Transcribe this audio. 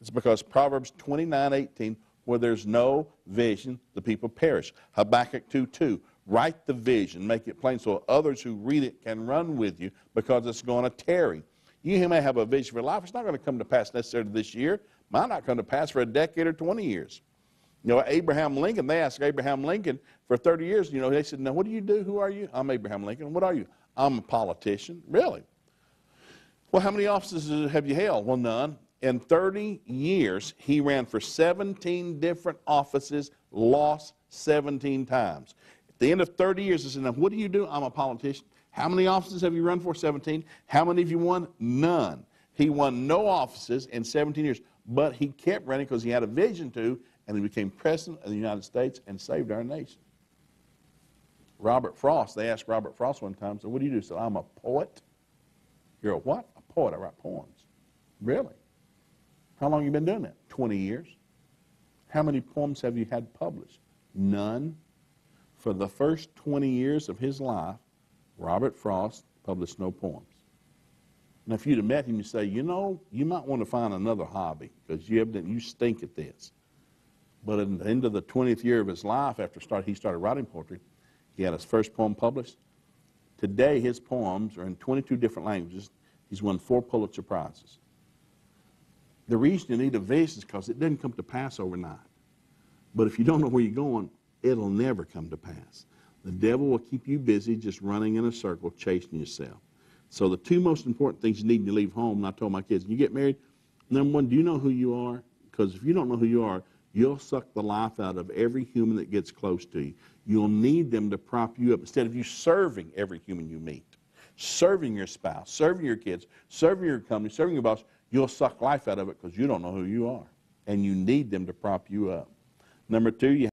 It's because Proverbs 29:18, where there's no vision, the people perish. Habakkuk 2:2, write the vision, make it plain so others who read it can run with you because it's going to tarry. You may have a vision for life. It's not going to come to pass necessarily this year. Might not come to pass for a decade or 20 years. You know, Abraham Lincoln, they asked Abraham Lincoln for 30 years, you know, they said, now what do you do? Who are you? I'm Abraham Lincoln. What are you? I'm a politician. Really? Well, how many offices have you held? Well, none. In 30 years, he ran for 17 different offices, lost 17 times. At the end of 30 years, he said, now what do you do? I'm a politician. How many offices have you run for? 17. How many have you won? None. He won no offices in 17 years, but he kept running because he had a vision to, and he became president of the United States and saved our nation. Robert Frost, they asked Robert Frost one time, so what do you do? He said, I'm a poet. You're a what? A poet. I write poems. Really? How long have you been doing that? 20 years. How many poems have you had published? None. For the first 20 years of his life, Robert Frost published no poems. Now, if you'd have met him, you'd say, you know, you might want to find another hobby because you stink at this. But at the end of the 20th year of his life, after he started writing poetry, he had his first poem published. Today, his poems are in 22 different languages. He's won 4 Pulitzer Prizes. The reason you need a vision is because it doesn't come to pass overnight. But if you don't know where you're going, it'll never come to pass. The devil will keep you busy just running in a circle, chasing yourself. So the 2 most important things you need when you leave home, and I told my kids, when you get married, number 1, do you know who you are? Because if you don't know who you are, you'll suck the life out of every human that gets close to you. You'll need them to prop you up instead of you serving every human you meet. Serving your spouse, serving your kids, serving your company, serving your boss, you'll suck life out of it because you don't know who you are. And you need them to prop you up. Number 2, you